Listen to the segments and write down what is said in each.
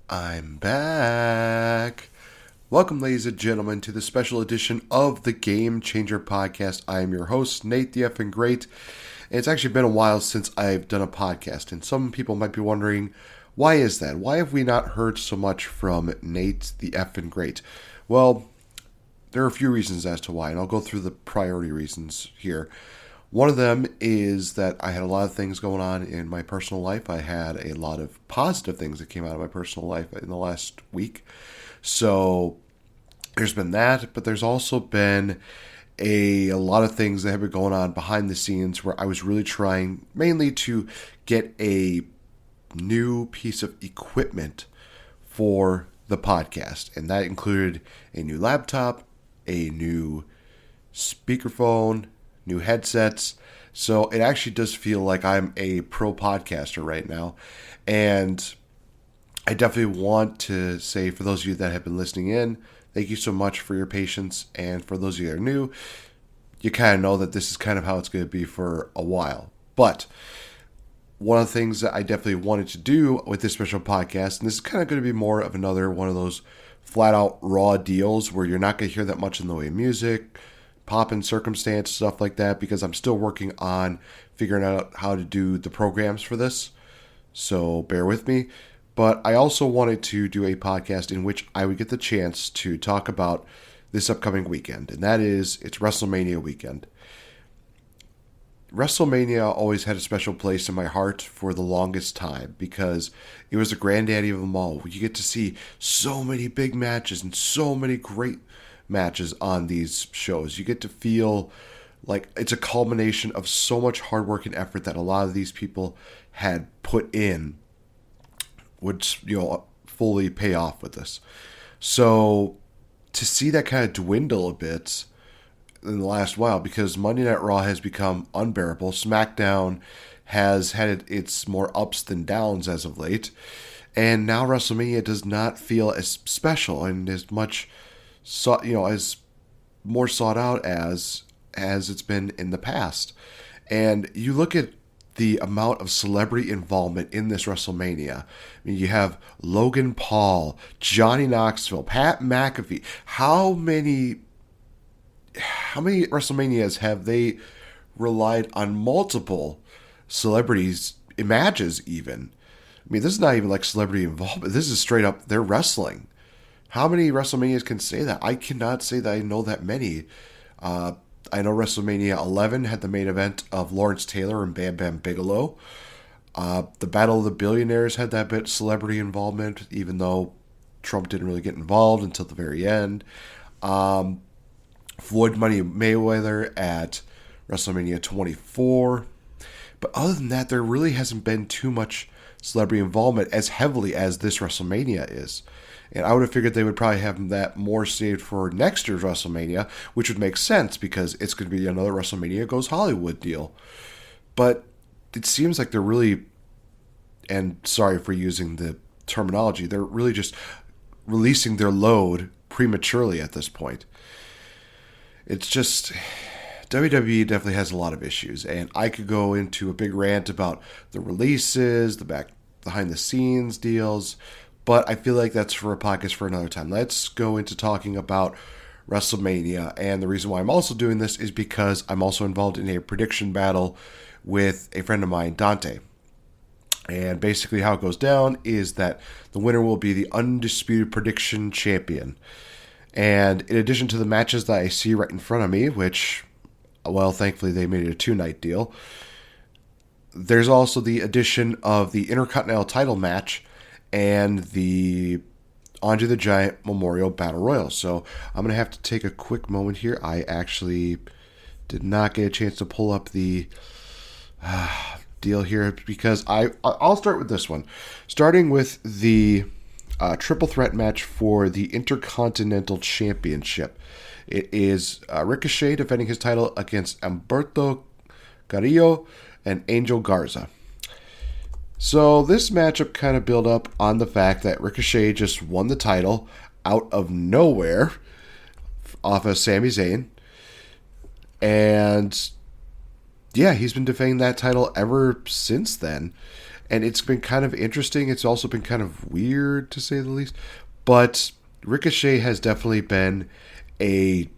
I'm back. Welcome, ladies and gentlemen, to the special edition of the Game Changer podcast. I am your host, NateFNGreat. And it's actually been a while since I've done a podcast, and some people might be wondering, why is that? Why have we not heard so much from Nate the effing Great? Well, there are a few reasons as to why, and I'll go through the priority reasons here. One of them is that I had a lot of things going on in my personal life. I had a lot of positive things that came out of my personal life in the last week. So there's been that, but there's also been a lot of things that have been going on behind the scenes where I was really trying mainly to get a new piece of equipment for the podcast. And that included a new laptop, a new speakerphone, new headsets. So it actually does feel like I'm a pro podcaster right now. And I definitely want to say, for those of you that have been listening in, thank you so much for your patience. And for those of you that are new, you kind of know that this is kind of how it's going to be for a while. But one of the things that I definitely wanted to do with this special podcast, and this is kind of going to be more of another one of those flat out raw deals where you're not going to hear that much in the way of music, pop and circumstance, stuff like that, because I'm still working on figuring out how to do the programs for this. So bear with me. But I also wanted to do a podcast in which I would get the chance to talk about this upcoming weekend, and that is, it's WrestleMania weekend. WrestleMania always had a special place in my heart for the longest time because it was the granddaddy of them all. You get to see so many big matches and so many great matches on these shows. You get to feel like it's a culmination of so much hard work and effort that a lot of these people had put in would, fully pay off with this. So to see that kind of dwindle a bit in the last while, because Monday Night Raw has become unbearable. SmackDown has had its more ups than downs as of late. And now WrestleMania does not feel as special and as much as more sought out as it's been in the past. And you look at the amount of celebrity involvement in this WrestleMania. I mean, you have Logan Paul, Johnny Knoxville, Pat McAfee. How many WrestleManias have they relied on multiple celebrities, matches even? I mean, this is not even like celebrity involvement. This is straight up, they're wrestling. How many WrestleManias can say that? I cannot say that I know that many. I know WrestleMania 11 had the main event of Lawrence Taylor and Bam Bam Bigelow. The Battle of the Billionaires had that bit of celebrity involvement, even though Trump didn't really get involved until the very end. Floyd Money Mayweather at WrestleMania 24. But other than that, there really hasn't been too much celebrity involvement as heavily as this WrestleMania is. And I would have figured they would probably have that more saved for next year's WrestleMania, which would make sense because it's going to be another WrestleMania Goes Hollywood deal. But it seems like they're really, and sorry for using the terminology, they're really just releasing their load prematurely at this point. It's just, WWE definitely has a lot of issues, and I could go into a big rant about the releases, the behind the scenes deals, but I feel like that's for a podcast for another time. Let's go into talking about WrestleMania, and the reason why I'm also doing this is because I'm also involved in a prediction battle with a friend of mine, Dante. And basically how it goes down is that the winner will be the undisputed prediction champion. And in addition to the matches that I see right in front of me, which, well, thankfully they made it a 2-night deal, there's also the addition of the Intercontinental title match and the Andre the Giant Memorial Battle Royal. So I'm going to have to take a quick moment here. I actually did not get a chance to pull up the deal here because I'll start with this one. Starting with the triple threat match for the Intercontinental Championship. It is Ricochet defending his title against Humberto Carrillo and Angel Garza. So this matchup kind of built up on the fact that Ricochet just won the title out of nowhere off of Sami Zayn. And yeah, he's been defending that title ever since then. And it's been kind of interesting. It's also been kind of weird, to say the least. But Ricochet has definitely been a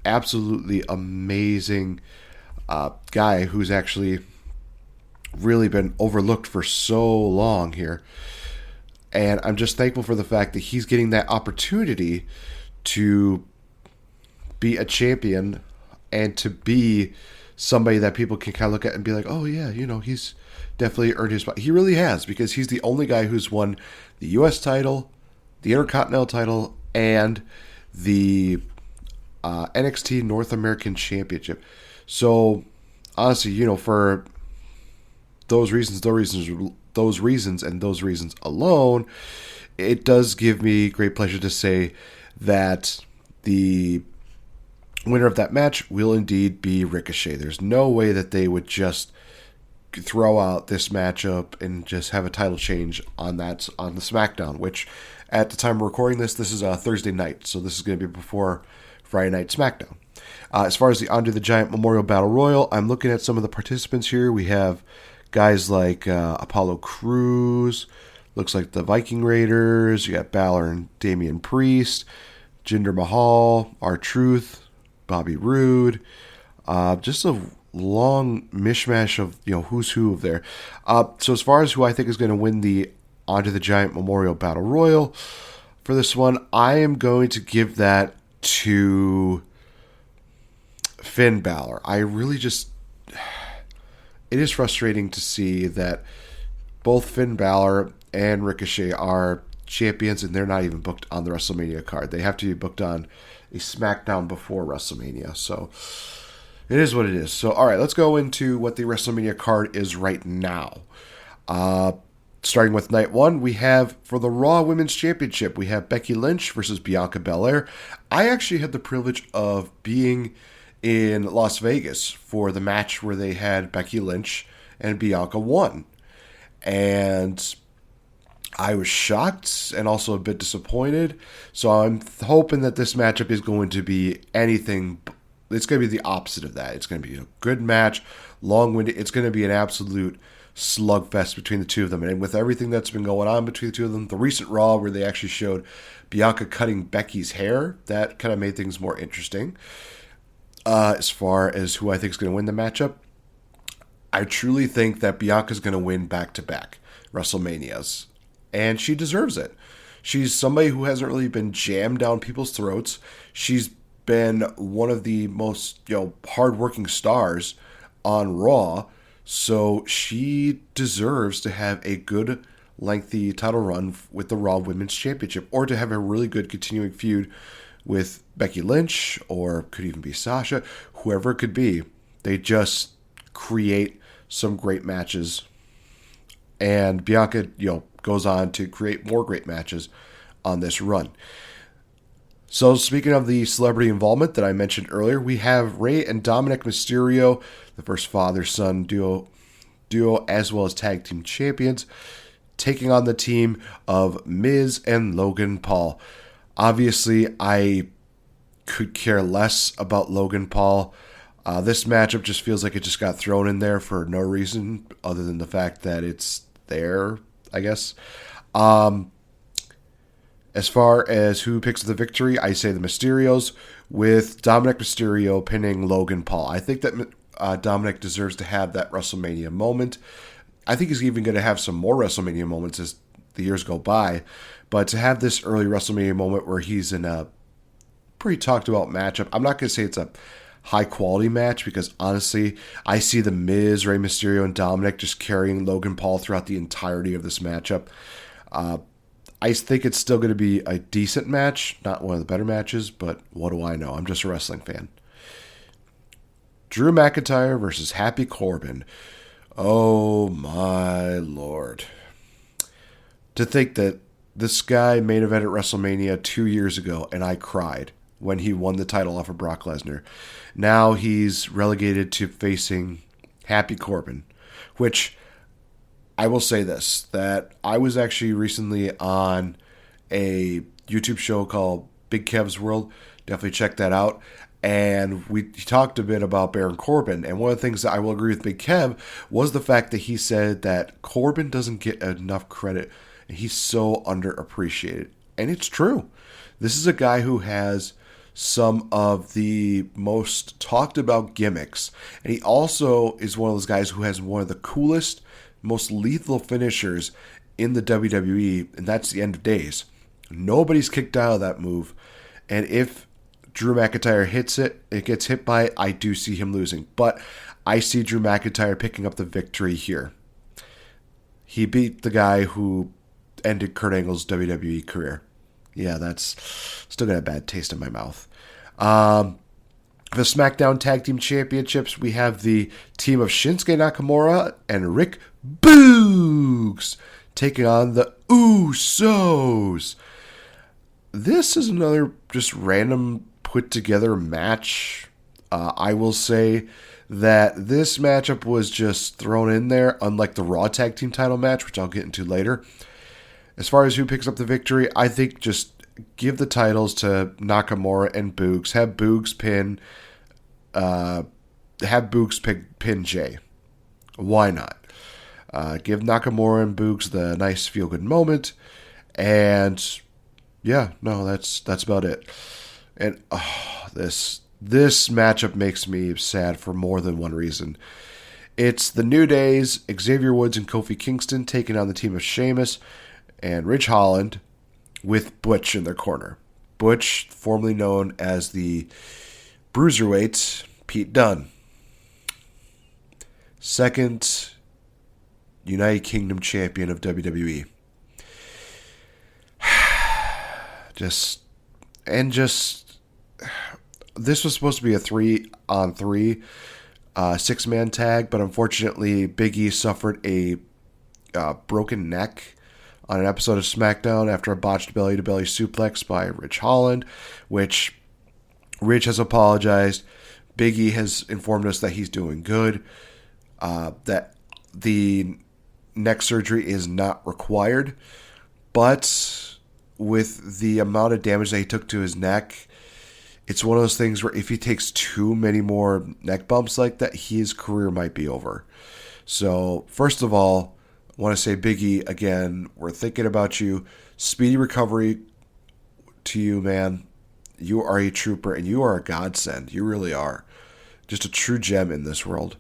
absolutely amazing guy who's actually really been overlooked for so long here. And I'm just thankful for the fact that he's getting that opportunity to be a champion and to be somebody that people can kind of look at and be like, oh, yeah, he's definitely earned his spot. He really has, because he's the only guy who's won the U.S. title, the Intercontinental title, and the NXT North American Championship. So, honestly, for those reasons, and those reasons alone, it does give me great pleasure to say that the winner of that match will indeed be Ricochet. There's no way that they would just throw out this matchup and just have a title change on the SmackDown, which at the time of recording this is a Thursday night, so this is going to be before Friday Night SmackDown. As far as the Andre the Giant Memorial Battle Royal, I'm looking at some of the participants here. We have guys like Apollo Crews, looks like the Viking Raiders. You got Balor and Damian Priest, Jinder Mahal, R-Truth, Bobby Roode. Just a long mishmash of who's who of there. So as far as who I think is going to win the Andre the Giant Memorial Battle Royal for this one, I am going to give that to Finn Balor. I really just... It is frustrating to see that both Finn Balor and Ricochet are champions and they're not even booked on the WrestleMania card. They have to be booked on a SmackDown before WrestleMania. So it is what it is. So, all right, let's go into what the WrestleMania card is right now. Starting with night one, we have, for the Raw Women's Championship, we have Becky Lynch versus Bianca Belair. I actually had the privilege of being in Las Vegas for the match where they had Becky Lynch and Bianca won. And I was shocked and also a bit disappointed. So I'm hoping that this matchup is going to be anything. It's going to be the opposite of that. It's going to be a good match, long-winded. It's going to be an absolute slugfest between the two of them. And with everything that's been going on between the two of them, the recent Raw where they actually showed Bianca cutting Becky's hair, that kind of made things more interesting. As far as who I think is going to win the matchup, I truly think that Bianca's going to win back-to-back WrestleManias. And she deserves it. She's somebody who hasn't really been jammed down people's throats. She's been one of the most hardworking stars on Raw. So she deserves to have a good, lengthy title run with the Raw Women's Championship, or to have a really good continuing feud with Becky Lynch, or could even be Sasha, whoever it could be. They just create some great matches. And Bianca, goes on to create more great matches on this run. So speaking of the celebrity involvement that I mentioned earlier, we have Rey and Dominic Mysterio, the first father-son duo, as well as tag team champions, taking on the team of Miz and Logan Paul. Obviously, I could care less about Logan Paul. This matchup just feels like it just got thrown in there for no reason other than the fact that it's there, I guess. As far as who picks the victory, I say the Mysterios, with Dominic Mysterio pinning Logan Paul. I think that Dominic deserves to have that WrestleMania moment. I think he's even going to have some more WrestleMania moments as the years go by. But to have this early WrestleMania moment where he's in a pretty talked about matchup, I'm not going to say it's a high quality match, because honestly, I see the Miz, Rey Mysterio, and Dominic just carrying Logan Paul throughout the entirety of this matchup. I think it's still going to be a decent match, not one of the better matches, but what do I know? I'm just a wrestling fan. Drew McIntyre versus Happy Corbin. Oh my Lord. To think that this guy main evented WrestleMania 2 years ago, and I cried when he won the title off of Brock Lesnar. Now he's relegated to facing Happy Corbin, which I will say this, that I was actually recently on a YouTube show called Big Kev's World. Definitely check that out. And we talked a bit about Baron Corbin. And one of the things that I will agree with Big Kev was the fact that he said that Corbin doesn't get enough credit. And he's so underappreciated. And it's true. This is a guy who has some of the most talked about gimmicks. And he also is one of those guys who has one of the coolest, most lethal finishers in the WWE. And that's the End of Days. Nobody's kicked out of that move. And if Drew McIntyre hits it, it gets hit by it, I do see him losing. But I see Drew McIntyre picking up the victory here. He beat the guy who ended Kurt Angle's WWE career. Yeah, that's still got a bad taste in my mouth. The SmackDown Tag Team Championships, we have the team of Shinsuke Nakamura and Rick Boogs taking on the Usos. This is another just random put together match. I will say that this matchup was just thrown in there, unlike the Raw Tag Team title match, which I'll get into later. As far as who picks up the victory, I think just give the titles to Nakamura and Boogs. Have Boogs pin Jay. Why not? Give Nakamura and Boogs the nice feel-good moment. And yeah, no, that's about it. And this matchup makes me sad for more than one reason. It's the New Days, Xavier Woods and Kofi Kingston taking on the team of Sheamus and Ridge Holland with Butch in their corner. Butch, formerly known as the Bruiserweight Pete Dunne. Second United Kingdom champion of WWE. This was supposed to be a 3-on-3 6-man tag, but unfortunately Big E suffered a broken neck on an episode of SmackDown after a botched belly-to-belly suplex by Ridge Holland, which Ridge has apologized. Big E has informed us that he's doing good, that the neck surgery is not required, but with the amount of damage that he took to his neck, it's one of those things where if he takes too many more neck bumps like that, his career might be over. So, first of all, I want to say, Big E, again, we're thinking about you. Speedy recovery to you, man. You are a trooper, and you are a godsend. You really are. Just a true gem in this world.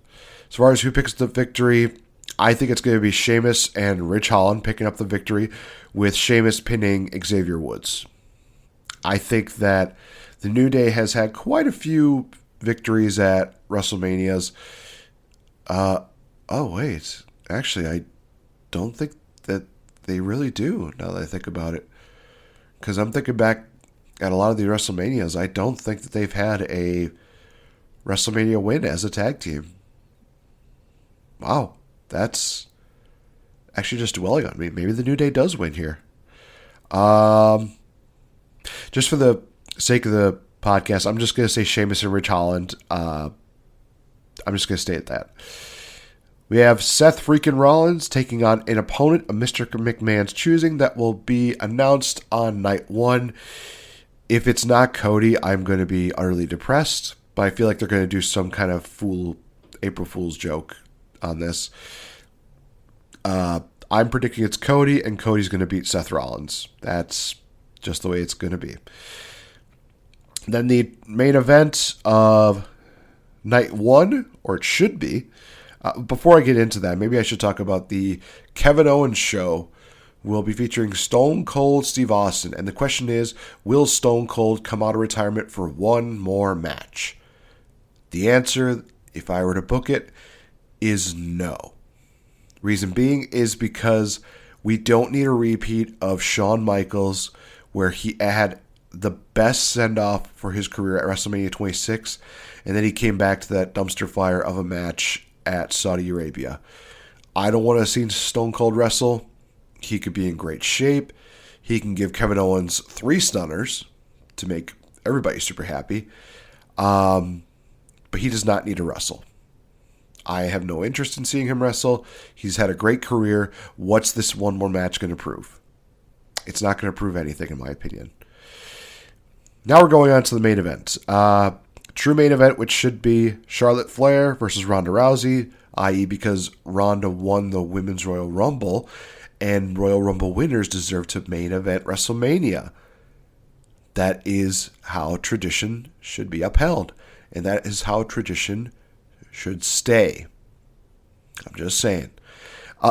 As far as who picks the victory, I think it's going to be Sheamus and Ridge Holland picking up the victory, with Sheamus pinning Xavier Woods. I think that the New Day has had quite a few victories at WrestleManias. Actually, I don't think that they really do, now that I think about it. Because I'm thinking back at a lot of the WrestleManias, I don't think that they've had a WrestleMania win as a tag team. Wow, that's actually just dwelling on me. Maybe the New Day does win here. Just for the sake of the podcast, I'm just going to say Sheamus and Ridge Holland. I'm just going to state that. We have Seth freaking Rollins taking on an opponent of Mr. McMahon's choosing that will be announced on night 1. If it's not Cody, I'm going to be utterly depressed, but I feel like they're going to do some kind of April Fool's joke on this. I'm predicting it's Cody, and Cody's going to beat Seth Rollins. That's just the way it's going to be. Then the main event of night 1, or it should be. Before I get into that, maybe I should talk about the Kevin Owens show. Will be featuring Stone Cold Steve Austin. And the question is, will Stone Cold come out of retirement for one more match? The answer, if I were to book it, is no. Reason being is because we don't need a repeat of Shawn Michaels, where he had the best send-off for his career at WrestleMania 26, and then he came back to that dumpster fire of a match at Saudi Arabia. I don't want to see Stone Cold wrestle. He could be in great shape. He can give Kevin Owens 3 stunners to make everybody super happy. But he does not need to wrestle. I have no interest in seeing him wrestle. He's had a great career. What's this one more match going to prove? It's not going to prove anything, in my opinion. Now we're going on to the main event. True main event, which should be Charlotte Flair versus Ronda Rousey, i.e. because Ronda won the Women's Royal Rumble, and Royal Rumble winners deserve to main event WrestleMania. That is how tradition should be upheld, and that is how tradition should stay. I'm just saying.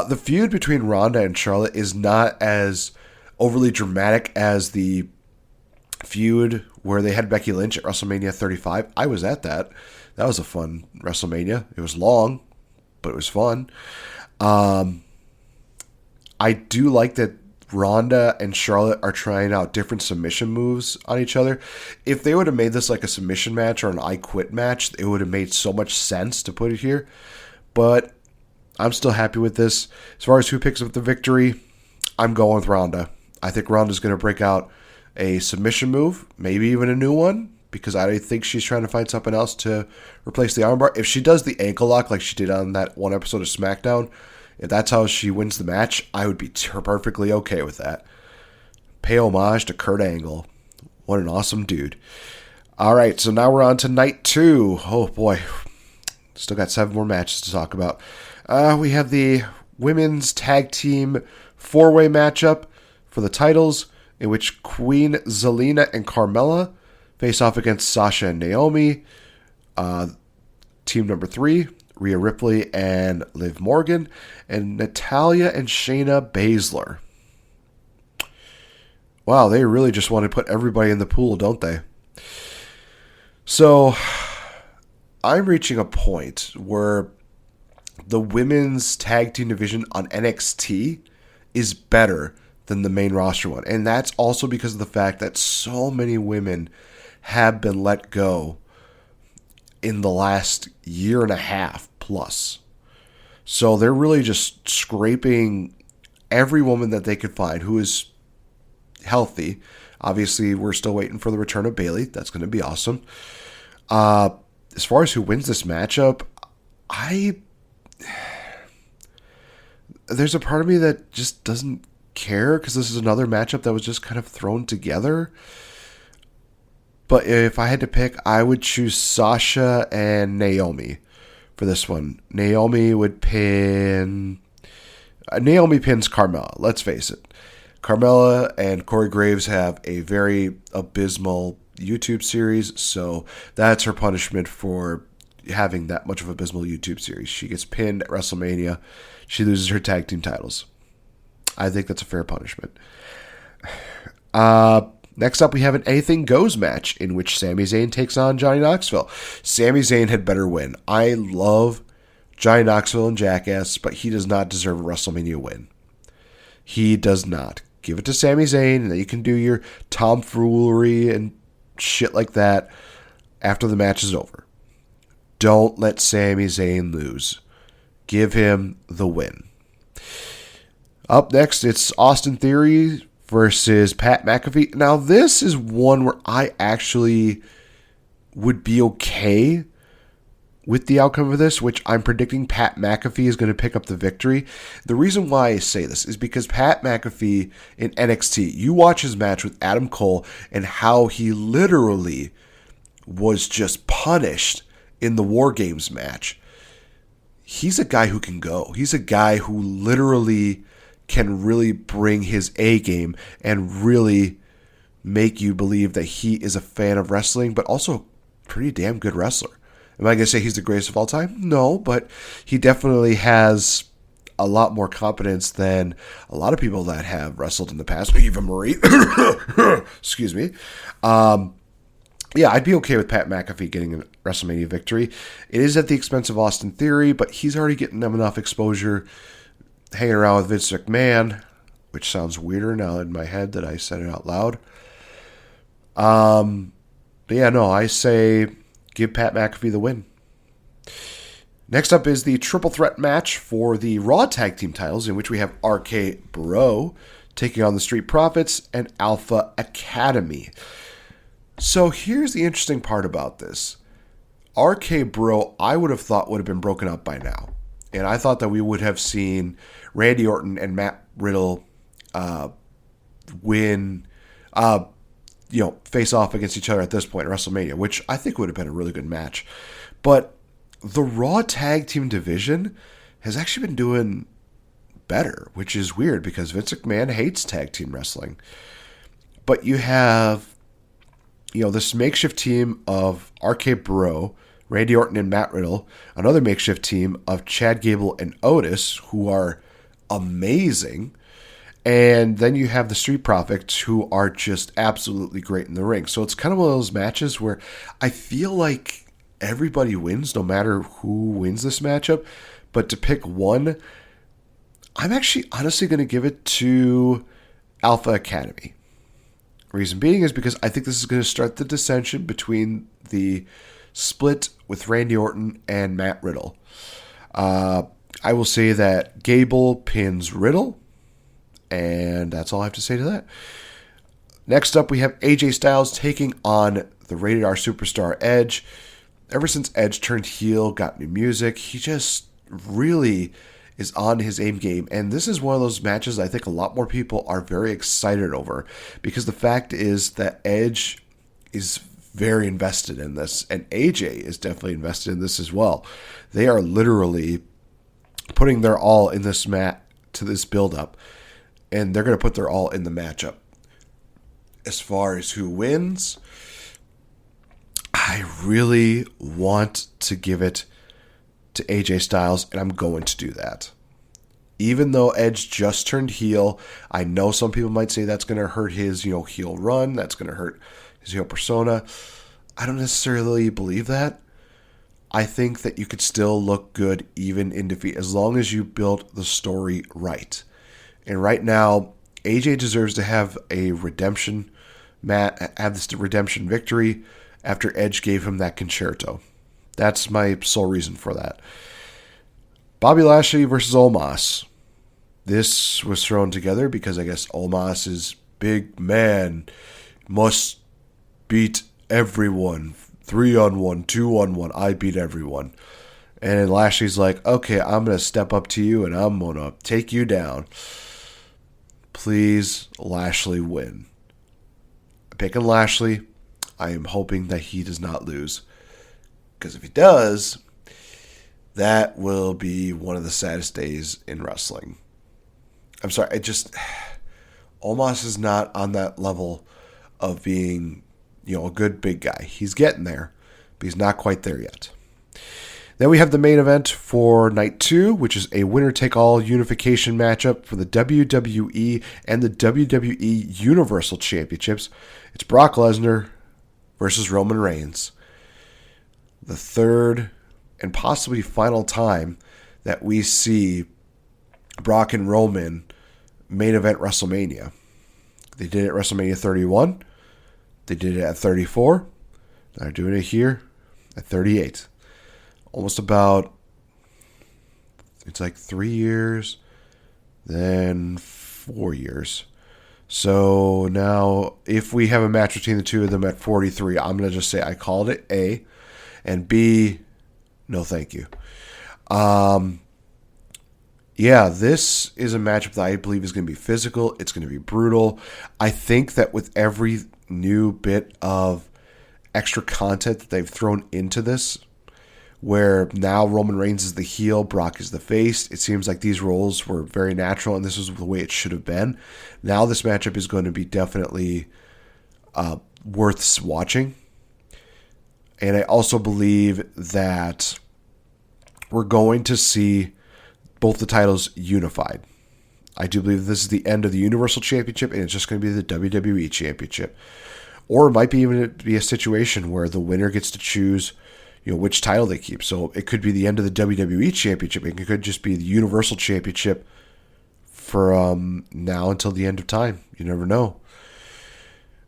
The feud between Ronda and Charlotte is not as overly dramatic as the feud where they had Becky Lynch at WrestleMania 35. I was at that. That was a fun WrestleMania. It was long, but it was fun. I do like that Ronda and Charlotte are trying out different submission moves on each other. If they would have made this like a submission match or an I Quit match, it would have made so much sense to put it here. But I'm still happy with this. As far as who picks up the victory, I'm going with Ronda. I think Ronda's going to break out a submission move, maybe even a new one, because I think she's trying to find something else to replace the armbar. If she does the ankle lock like she did on that one episode of SmackDown, if that's how she wins the match, I would be perfectly okay with that. Pay homage to Kurt Angle. What an awesome dude. All right, so now we're on to night 2. Oh, boy. Still got 7 more matches to talk about. We have the women's tag team 4-way matchup for the titles, in which Queen Zelina and Carmella face off against Sasha and Naomi. Team number 3, Rhea Ripley and Liv Morgan, and Natalya and Shayna Baszler. Wow, they really just want to put everybody in the pool, don't they? So, I'm reaching a point where the women's tag team division on NXT is better than the main roster one. And that's also because of the fact that so many women have been let go in the last year and a half plus. So they're really just scraping every woman that they could find who is healthy. Obviously, we're still waiting for the return of Bayley. That's going to be awesome. As far as who wins this matchup, there's a part of me that just doesn't care because this is another matchup that was just kind of thrown together. But if I had to pick, I would choose Sasha and Naomi for this one. Naomi pins Carmella. Let's face it. Carmella and Corey Graves have a very abysmal YouTube series, so that's her punishment for having that much of an abysmal YouTube series. She gets pinned at WrestleMania. She loses her tag team titles. I think that's a fair punishment. Next up, we have an Anything Goes match in which Sami Zayn takes on Johnny Knoxville. Sami Zayn had better win. I love Johnny Knoxville and Jackass, but he does not deserve a WrestleMania win. He does not. Give it to Sami Zayn, and then you can do your tomfoolery and shit like that after the match is over. Don't let Sami Zayn lose. Give him the win. Up next, it's Austin Theory versus Pat McAfee. Now, this is one where I actually would be okay with the outcome of this, which I'm predicting Pat McAfee is going to pick up the victory. The reason why I say this is because Pat McAfee in NXT, you watch his match with Adam Cole and how he literally was just punished in the War Games match. He's a guy who can go. He's a guy who literally can really bring his A game and really make you believe that he is a fan of wrestling, but also a pretty damn good wrestler. Am I going to say he's the greatest of all time? No, but he definitely has a lot more competence than a lot of people that have wrestled in the past. Eva Marie. Excuse me. Yeah, I'd be okay with Pat McAfee getting a WrestleMania victory. It is at the expense of Austin Theory, but he's already getting them enough exposure hanging around with Vince McMahon, which sounds weirder now in my head that I said it out loud. But yeah, no, I say give Pat McAfee the win. Next up is the triple threat match for the Raw Tag Team titles, in which we have RK Bro taking on the Street Profits and Alpha Academy. So here's the interesting part about this. RK Bro, I would have thought would have been broken up by now. And I thought that we would have seen Randy Orton and Matt Riddle win, face off against each other at this point in WrestleMania, which I think would have been a really good match. But the Raw Tag Team division has actually been doing better, which is weird because Vince McMahon hates tag team wrestling. But you have, this makeshift team of RK Bro, Randy Orton, and Matt Riddle, another makeshift team of Chad Gable and Otis, who are amazing. And then you have the Street Profits, who are just absolutely great in the ring. So it's kind of one of those matches where I feel like everybody wins no matter who wins this matchup. But to pick one, I'm actually honestly going to give it to Alpha Academy. Reason being is because I think this is going to start the dissension between the split with Randy Orton and Matt Riddle. I will say that Gable pins Riddle, and that's all I have to say to that. Next up, we have AJ Styles taking on the Rated R superstar Edge. Ever since Edge turned heel, got new music, he just really is on his aim game. And this is one of those matches I think a lot more people are very excited over, because the fact is that Edge is very invested in this, and AJ is definitely invested in this as well. They are literally putting their all in this to this build-up, and they're going to put their all in the matchup. As far as who wins, I really want to give it to AJ Styles, and I'm going to do that. Even though Edge just turned heel, I know some people might say that's going to hurt his, heel run, that's going to hurt his heel persona. I don't necessarily believe that. I think that you could still look good even in defeat as long as you build the story right. And right now, AJ deserves to have a redemption have this redemption victory after Edge gave him that concerto. That's my sole reason for that. Bobby Lashley versus Omos. This was thrown together because I guess Omos is big man, must beat everyone. 3-on-1, 2-on-1, I beat everyone. And Lashley's like, okay, I'm going to step up to you and I'm going to take you down. Please, Lashley, win. I'm picking Lashley. I am hoping that he does not lose. Because if he does, that will be one of the saddest days in wrestling. I'm sorry, Omos is not on that level of being, a good big guy. He's getting there, but he's not quite there yet. Then we have the main event for night 2, which is a winner-take-all unification matchup for the WWE and the WWE Universal Championships. It's Brock Lesnar versus Roman Reigns. The third and possibly final time that we see Brock and Roman main event WrestleMania. They did it at WrestleMania 31. They did it at 34. They're doing it here at 38. Almost about, it's like 3 years, then 4 years. So now, if we have a match between the two of them at 43, I'm going to just say I called it A, and B, no thank you. This is a matchup that I believe is going to be physical. It's going to be brutal. I think that with every new bit of extra content that they've thrown into this, where now Roman Reigns is the heel, Brock is the face, it seems like these roles were very natural and this is the way it should have been. Now this matchup is going to be definitely worth watching. And I also believe that we're going to see both the titles unified. I do believe this is the end of the Universal Championship and it's just going to be the WWE Championship. Or it might be even be a situation where the winner gets to choose, which title they keep. So it could be the end of the WWE Championship. It could just be the Universal Championship for now until the end of time. You never know.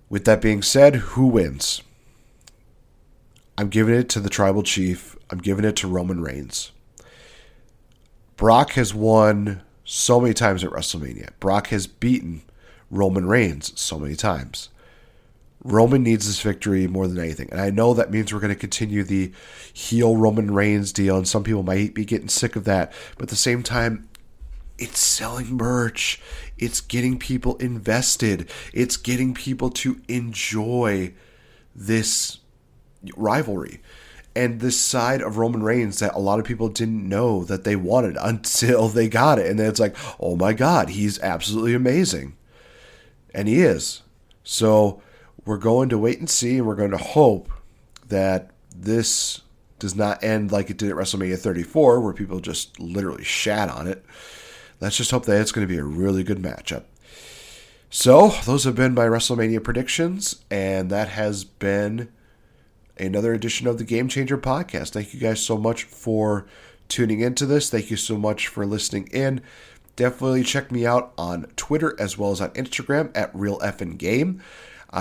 With that being said, who wins? I'm giving it to the Tribal Chief. I'm giving it to Roman Reigns. Brock has won so many times at WrestleMania. Brock has beaten Roman Reigns so many times. Roman needs this victory more than anything. And I know that means we're going to continue the heel Roman Reigns deal, and some people might be getting sick of that. But at the same time, it's selling merch. It's getting people invested. It's getting people to enjoy this rivalry. And this side of Roman Reigns that a lot of people didn't know that they wanted until they got it. And then it's like, oh my God, he's absolutely amazing. And he is. So we're going to wait and see, and we're going to hope that this does not end like it did at WrestleMania 34, where people just literally shat on it. Let's just hope that it's going to be a really good matchup. So those have been my WrestleMania predictions, and that has been another edition of the Game Changer podcast. Thank you guys so much for tuning into this. Thank you so much for listening in. Definitely check me out on Twitter as well as on Instagram at RealFNGame.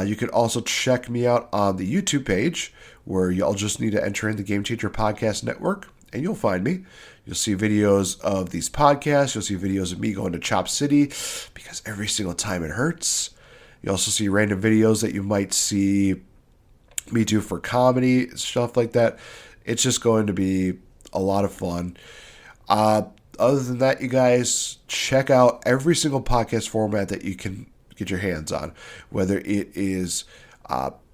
You can also check me out on the YouTube page, where you'll just need to enter in the Game Changer Podcast Network, and you'll find me. You'll see videos of these podcasts. You'll see videos of me going to Chop City, because every single time it hurts. You also see random videos that you might see me do for comedy, stuff like that. It's just going to be a lot of fun. Other than that, you guys, check out every single podcast format that you can get your hands on, whether it is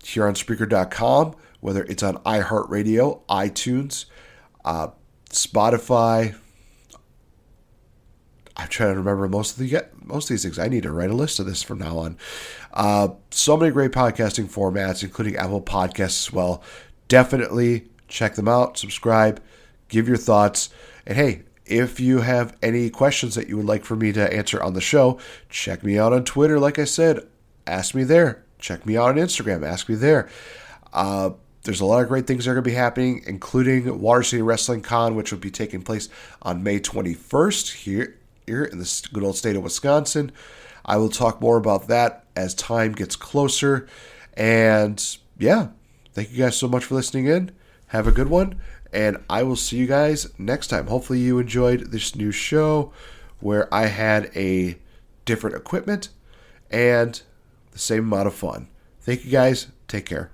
here on Spreaker.com, whether it's on iHeartRadio, iTunes, Spotify. I'm trying to remember most of these things. I need to write a list of this from now on. So many great podcasting formats, including Apple Podcasts as well. Definitely check them out, subscribe, give your thoughts. And hey, if you have any questions that you would like for me to answer on the show, check me out on Twitter. Like I said, ask me there. Check me out on Instagram. Ask me there. There's a lot of great things that are going to be happening, including Water City Wrestling Con, which will be taking place on May 21st here in the good old state of Wisconsin. I will talk more about that as time gets closer. And yeah, thank you guys so much for listening in. Have a good one. And I will see you guys next time. Hopefully you enjoyed this new show where I had a different equipment and the same amount of fun. Thank you guys. Take care.